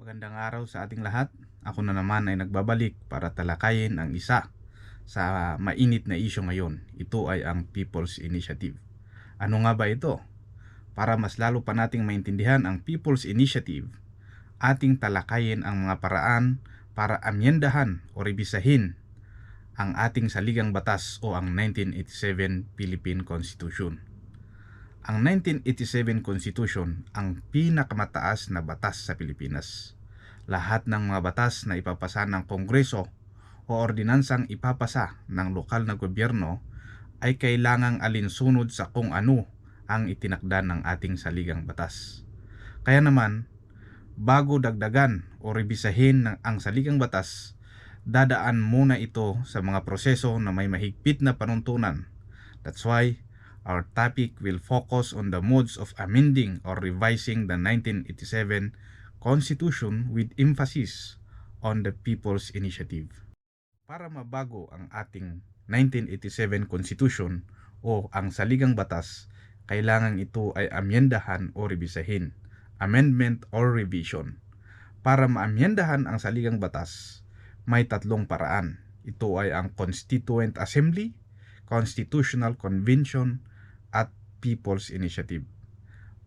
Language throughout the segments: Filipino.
Magandang araw sa ating lahat. Ako na naman ay nagbabalik para talakayin ang isa sa mainit na isyu ngayon. Ito ay ang People's Initiative. Ano nga ba ito? Para mas lalo pa nating maintindihan ang People's Initiative, ating talakayin ang mga paraan para amyendahan o rebisahin ang ating saligang batas o ang 1987 Philippine Constitution. Ang 1987 Constitution ang pinakamataas na batas sa Pilipinas. Lahat ng mga batas na ipapasa ng Kongreso o ordinansang ipapasa ng lokal na gobyerno ay kailangang alinsunod sa kung ano ang itinakda ng ating saligang batas. Kaya naman, bago dagdagan o rebisahin ang saligang batas, dadaan muna ito sa mga proseso na may mahigpit na panuntunan. That's why our topic will focus on the modes of amending or revising the 1987 Constitution with emphasis on the People's Initiative. Para mabago ang ating 1987 Constitution o ang saligang batas, kailangan ito ay amyendahan o rebisahin, amendment or revision. Para maamyendahan ang saligang batas, may tatlong paraan. Ito ay ang Constituent Assembly, Constitutional Convention, at People's Initiative.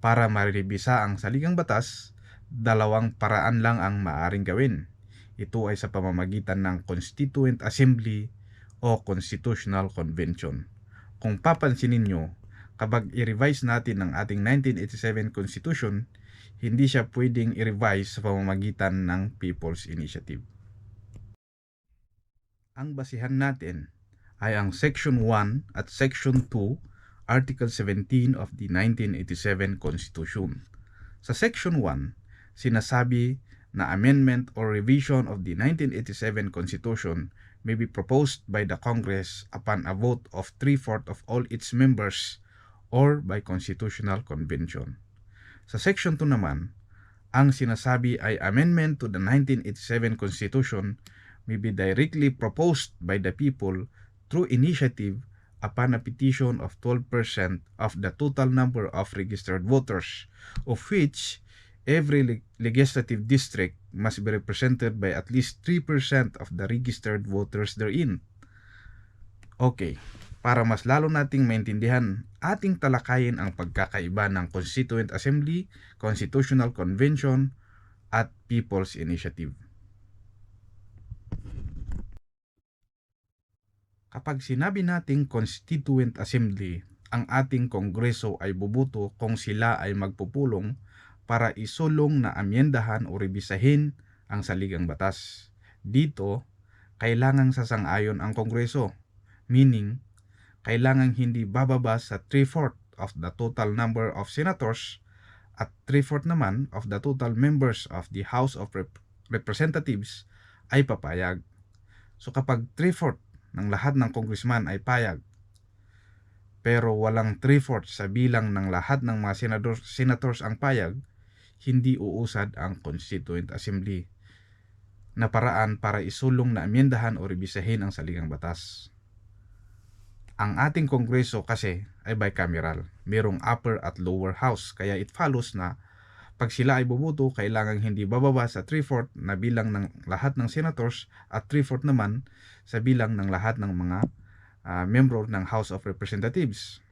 Para marebisa ang saligang batas, dalawang paraan lang ang maaaring gawin. Ito ay sa pamamagitan ng Constituent Assembly o Constitutional Convention. Kung papansinin nyo, kapag i-revise natin ang ating 1987 Constitution, hindi siya pwedeng i-revise sa pamamagitan ng People's Initiative. Ang basihan natin ay ang Section 1 at Section 2, Article 17 of the 1987 Constitution. Sa Section 1, sinasabi na amendment or revision of the 1987 Constitution may be proposed by the Congress upon a vote of 3/4 of all its members or by Constitutional Convention. Sa Section 2 naman, ang sinasabi ay amendment to the 1987 Constitution may be directly proposed by the people through initiative upon a petition of 12% of the total number of registered voters, of which every legislative district must be represented by at least 3% of the registered voters therein. Okay, para mas lalo nating maintindihan, ating talakayin ang pagkakaiba ng Constituent Assembly, Constitutional Convention, at People's Initiative. Kapag sinabi nating Constituent Assembly, ang ating Kongreso ay bubuto kung sila ay magpupulong para isulong na amyendahan o rebisahin ang saligang batas. Dito, kailangang sasang-ayon ang Kongreso, meaning kailangang hindi bababa sa 3/4 of the total number of senators at 3/4 naman of the total members of the House of Representatives ay papayag. So kapag 3/4 ng lahat ng congressman ay payag, pero walang 3/4 sa bilang ng lahat ng mga senators ang payag, hindi uusad ang Constituent Assembly na paraan para isulong na amyendahan o rebisahin ang saligang batas. Ang ating Kongreso kasi ay bicameral, mayroong upper at lower house, kaya it follows na pag sila ay bubuto, kailangang hindi bababa sa 3/4 na bilang ng lahat ng senators at 3/4 naman sa bilang ng lahat ng mga membro ng House of Representatives.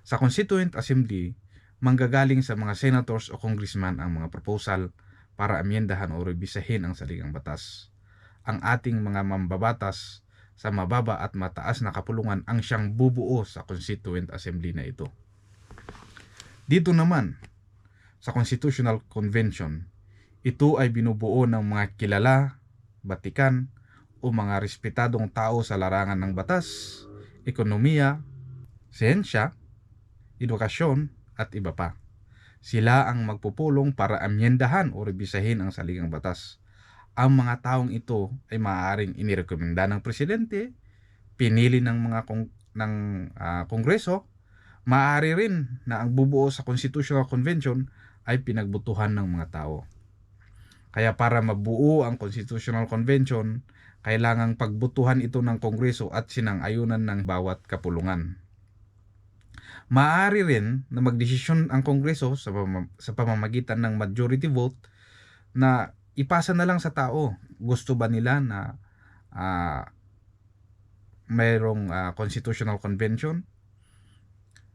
Sa Constituent Assembly, manggagaling sa mga senators o congressman ang mga proposal para amyendahan o rebisahin ang saligang batas. Ang ating mga mambabatas sa mababa at mataas na kapulungan ang siyang bubuo sa Constituent Assembly na ito. Dito naman, sa Constitutional Convention, ito ay binubuo ng mga kilala, batikan, o mga respetadong tao sa larangan ng batas, ekonomiya, siyensya, edukasyon, at iba pa. Sila ang magpupulong para amyendahan o rebisahin ang saligang batas. Ang mga taong ito ay maaaring inirekomenda ng presidente, pinili ng mga kongreso, maaari rin na ang bubuo sa Constitutional Convention ay pinagbutuhan ng mga tao. Kaya para mabuo ang Constitutional Convention, kailangang pagbutuhan ito ng Kongreso at sinang-ayunan ng bawat kapulungan. Maaari rin na magdesisyon ang Kongreso sa pamamagitan ng majority vote na ipasa na lang sa tao. Gusto ba nila na ah, mayroong constitutional convention?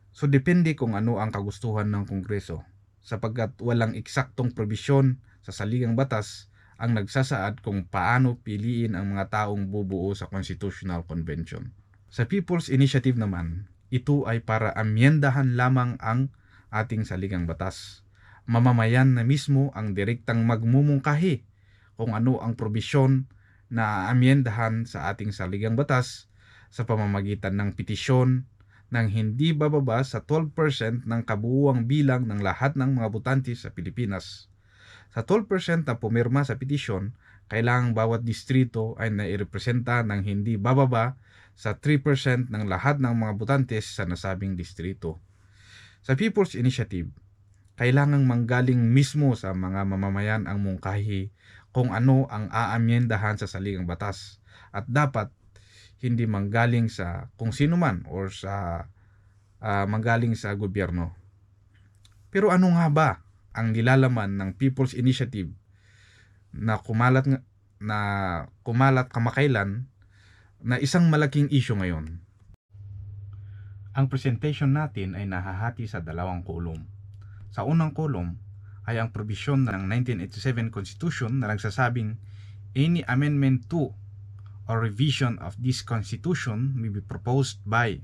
So depende kung ano ang kagustuhan ng Kongreso, sapagkat walang eksaktong probisyon sa saligang batas ang nagsasaad kung paano piliin ang mga taong bubuo sa Constitutional Convention. Sa People's Initiative naman, ito ay para amyendahan lamang ang ating saligang batas. Mamamayan na mismo ang direktang magmumungkahi kung ano ang probisyon na amyendahan sa ating saligang batas sa pamamagitan ng petisyon ng hindi bababa sa 12% ng kabuuang bilang ng lahat ng mga botante sa Pilipinas. Sa 12% na pumirma sa petisyon, kailangang bawat distrito ay nairepresenta ng hindi bababa sa 3% ng lahat ng mga botantes sa nasabing distrito. Sa People's Initiative, kailangang manggaling mismo sa mga mamamayan ang mungkahi kung ano ang aamyendahan sa saligang batas, at dapat hindi manggaling sa kung sino man or sa manggaling sa gobyerno. Pero ano nga ba ang nilalaman ng People's Initiative na kumalat kamakailan na isang malaking issue ngayon? Ang presentation natin ay nahahati sa dalawang kolum. Sa unang kolum ay ang probisyon ng 1987 Constitution na nagsasabing any amendment to or revision of this Constitution may be proposed by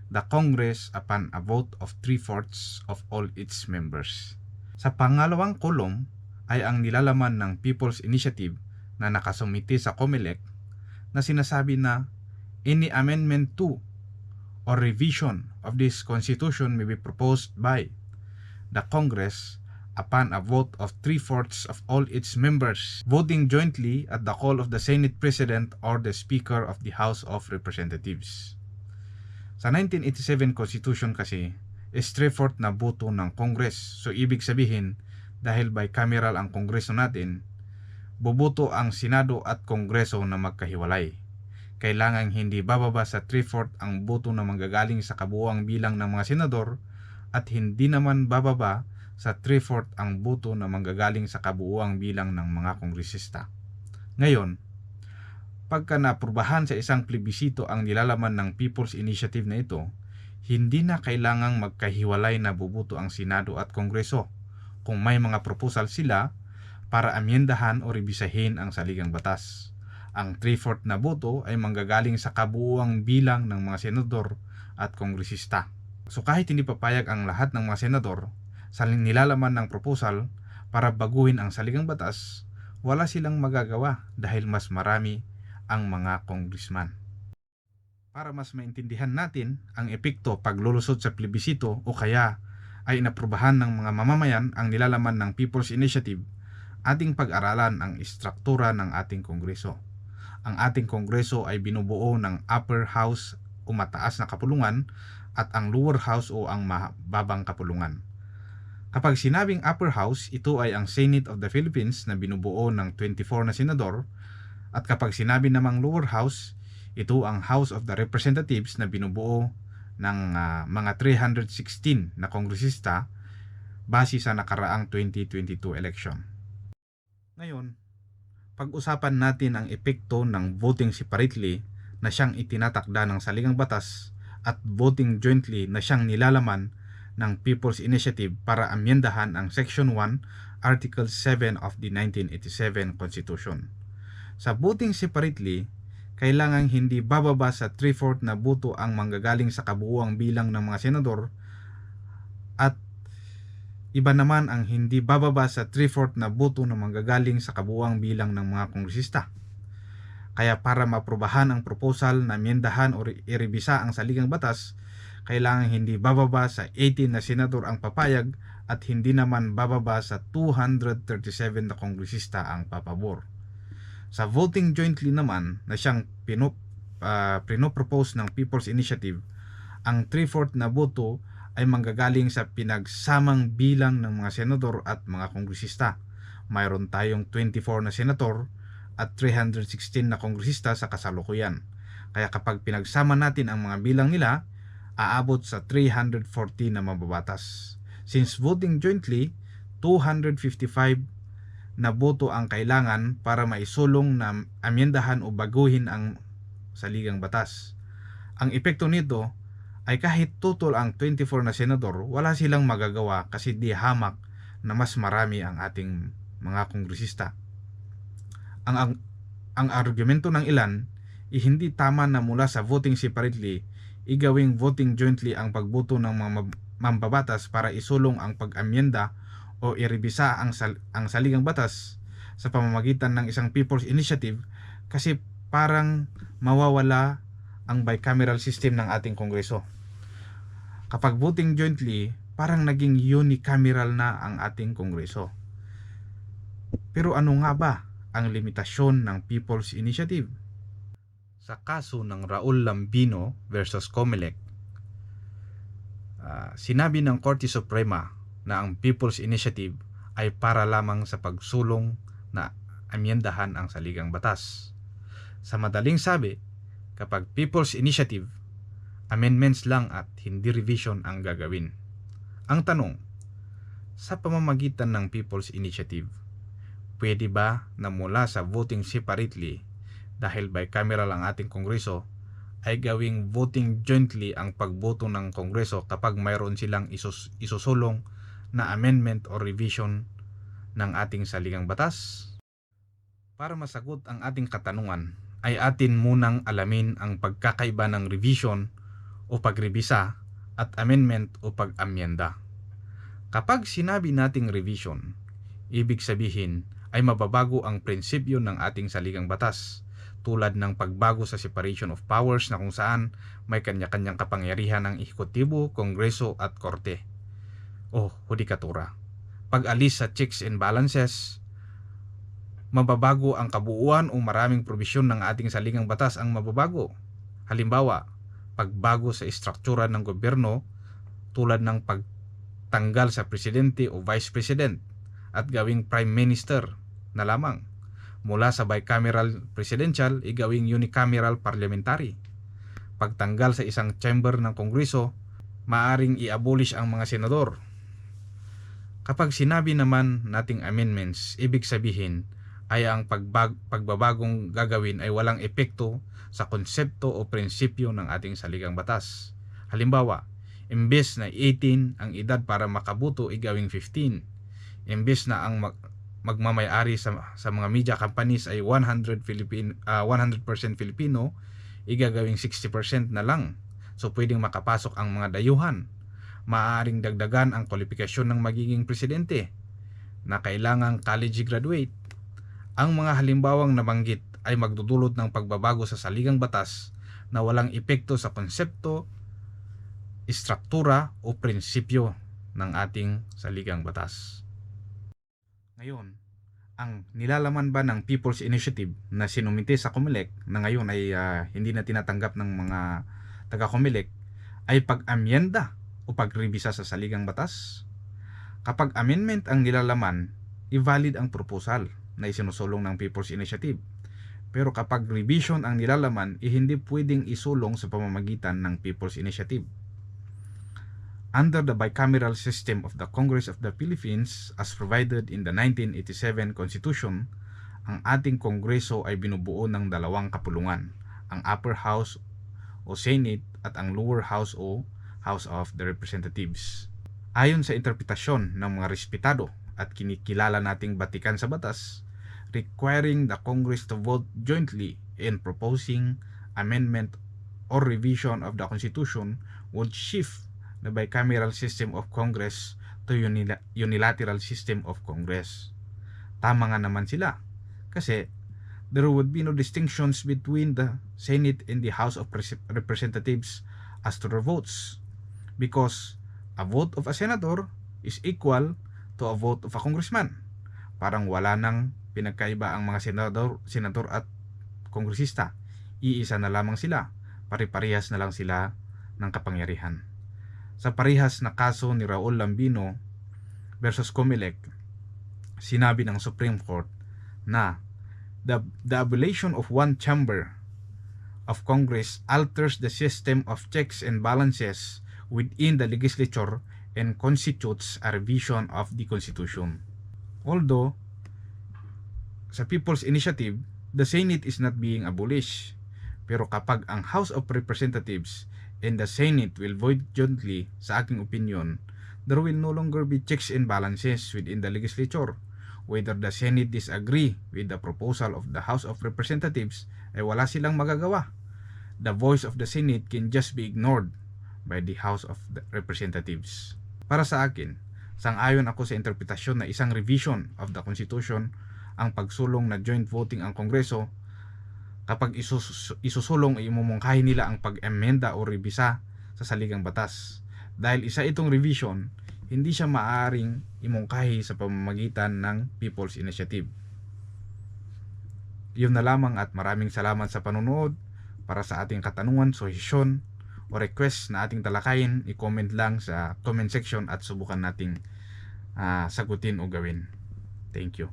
the Congress upon a vote of 3/4 of all its members. Sa pangalawang kolum ay ang nilalaman ng People's Initiative na nakasumite sa COMELEC na sinasabi na any amendment to or revision of this Constitution may be proposed by the Congress upon a vote of 3/4 of all its members, voting jointly at the call of the Senate President or the Speaker of the House of Representatives. Sa 1987 Constitution kasi, is 3/4 na boto ng Congress. So ibig sabihin, dahil bicameral ang Kongreso natin, boboto ang Senado at Kongreso na magkahiwalay. Kailangan hindi bababa sa 3/4 ang boto na manggagaling sa kabuuang bilang ng mga senador, at hindi naman bababa sa 3/4 ang boto na manggagaling sa kabuuang bilang ng mga kongresista. Ngayon, pagka naaprubahan sa isang plebisito ang nilalaman ng People's Initiative na ito, hindi na kailangang magkahiwalay na boboto ang Senado at Kongreso kung may mga proposal sila para amyendahan o rebisahin ang saligang batas. Ang 3/4 na boto ay manggagaling sa kabuuang bilang ng mga senador at kongresista. So kahit hindi papayag ang lahat ng mga senador sa nilalaman ng proposal para baguhin ang saligang batas, wala silang magagawa dahil mas marami ang mga congressman. Para mas maintindihan natin ang epekto paglulusot sa plebisito o kaya ay inaprubahan ng mga mamamayan ang nilalaman ng People's Initiative, ating pag-aralan ang istruktura ng ating Kongreso. Ang ating Kongreso ay binubuo ng Upper House o mataas na kapulungan at ang Lower House o ang mababang kapulungan. Kapag sinabing Upper House, ito ay ang Senate of the Philippines na binubuo ng 24 na senador, at kapag sinabi namang Lower House, ito ang House of the Representatives na binubuo ng mga 316 na kongresista base sa nakaraang 2022 election. Ngayon, pag-usapan natin ang epekto ng voting separately na siyang itinatakda ng saligang batas at voting jointly na siyang nilalaman ng People's Initiative para amyendahan ang Section 1, Article 7 of the 1987 Constitution. Sa voting separately, kailangang hindi bababa sa 3/4 na boto ang manggagaling sa kabuuang bilang ng mga senador, at iba naman ang hindi bababa sa 3/4 na boto na manggagaling sa kabuuang bilang ng mga kongresista. Kaya para maaprubahan ang proposal na amyendahan o irebisa ang saligang batas, kailangan hindi bababa sa 18 na senador ang papayag at hindi naman bababa sa 237 na kongresista ang papabor. Sa voting jointly naman na siyang pinopropose ng People's Initiative, ang 3/4 na boto ay manggagaling sa pinagsamang bilang ng mga senador at mga kongresista. Mayroon tayong 24 na senator at 316 na kongresista sa kasalukuyan. Kaya kapag pinagsama natin ang mga bilang nila, aabot sa 340 na mababatas. Since voting jointly, 255 na boto ang kailangan para maisulong na amyendahan o baguhin ang saligang batas. Ang epekto nito ay kahit tutol ang 24 na senador, wala silang magagawa kasi di hamak na mas marami ang ating mga kongresista. Ang argumento ng ilan ay hindi tama na mula sa voting separately, igawing voting jointly ang pagboto ng mga mambabatas para isulong ang pag-amyenda o irebisa ang saligang batas sa pamamagitan ng isang People's Initiative kasi parang mawawala ang bicameral system ng ating kongreso. Kapag voting jointly, parang naging unicameral na ang ating kongreso. Pero ano nga ba ang limitasyon ng People's Initiative? Sa kaso ng Raul Lambino versus Comelec, sinabi ng Korte Suprema na ang People's Initiative ay para lamang sa pagsulong na amyendahan ang saligang batas. Sa madaling sabi, kapag People's Initiative, amendments lang at hindi revision ang gagawin. Ang tanong, sa pamamagitan ng People's Initiative, pwede ba na mula sa voting separately dahil bicameral ang ating kongreso ay gawing voting jointly ang pagboto ng kongreso kapag mayroon silang isusulong na amendment o revision ng ating saligang batas? Para masagot ang ating katanungan, ay atin munang alamin ang pagkakaiba ng revision o pagrebisa at amendment o pag-amyenda. Kapag sinabi nating revision, ibig sabihin ay mababago ang prinsipyo ng ating saligang batas, tulad ng pagbago sa separation of powers na kung saan may kanya-kanyang kapangyarihan ng ehekutibo, kongreso at korte o hudikatura. Pag-alis sa checks and balances, mababago ang kabuuan o maraming probisyon ng ating saligang batas ang mababago. Halimbawa, pagbago sa istruktura ng gobyerno tulad ng pagtanggal sa presidente o vice president at gawing prime minister na lamang. Mula sa bicameral presidential, igawing unicameral parliamentary. Pagtanggal sa isang chamber ng kongreso, maaring i-abolish ang mga senador. Kapag sinabi naman nating amendments, ibig sabihin ay ang pagbabagong gagawin ay walang epekto sa konsepto o prinsipyo ng ating saligang batas. Halimbawa, imbes na 18 ang edad para makaboto, igawing 15. Imbes na ang magmamayari sa mga media companies ay 100% Filipino, igagawing 60% na lang. So pwedeng makapasok ang mga dayuhan. Maaaring dagdagan ang kwalifikasyon ng magiging presidente na kailangang college graduate. Ang mga halimbawang nabanggit ay magdudulot ng pagbabago sa saligang batas na walang epekto sa konsepto, istruktura o prinsipyo ng ating saligang batas. Ngayon, ang nilalaman ba ng People's Initiative na sinumite sa Comelec na ngayon ay hindi na tinatanggap ng mga taga-Comelec ay pag-amyenda o pagrebisa sa saligang batas? Kapag amendment ang nilalaman, i-valid ang proposal na isinusulong ng People's Initiative. Pero kapag revision ang nilalaman, hindi pwedeng isulong sa pamamagitan ng People's Initiative. Under the bicameral system of the Congress of the Philippines as provided in the 1987 Constitution, ang ating kongreso ay binubuo ng dalawang kapulungan, ang Upper House o Senate at ang Lower House o House of the Representatives. Ayon sa interpretasyon ng mga respetado at kinikilala nating batikan sa batas, requiring the Congress to vote jointly in proposing amendment or revision of the Constitution would shift the bicameral system of Congress to unilateral system of Congress. Tama nga naman sila kasi there would be no distinctions between the Senate and the House of Representatives as to their votes because a vote of a senator is equal to a vote of a congressman. Parang wala nang pinagkaiba ang mga senador at kongresista. Iisa na lamang sila. Pare-parehas na lang sila ng kapangyarihan. Sa parehas na kaso ni Raul Lambino versus Comelec, sinabi ng Supreme Court na the abolition of one chamber of Congress alters the system of checks and balances within the legislature and constitutes a revision of the Constitution. Although sa People's Initiative, the Senate is not being abolished. Pero kapag ang House of Representatives and the Senate will vote jointly, sa aking opinion, there will no longer be checks and balances within the legislature. Whether the Senate disagree with the proposal of the House of Representatives, ay wala silang magagawa. The voice of the Senate can just be ignored by the House of the Representatives. Para sa akin, sang-ayon ako sa interpretasyon na isang revision of the Constitution ang pagsulong na joint voting ang Kongreso. Kapag isusulong ay imumungkahi nila ang pag-emenda o rebisa sa saligang batas. Dahil isa itong revision, hindi siya maaaring imungkahi sa pamamagitan ng People's Initiative. Yun na lamang at maraming salamat sa panonood. Para sa ating katanungan, suhesyon o request na ating talakayin, i-comment lang sa comment section at subukan nating sagutin o gawin. Thank you.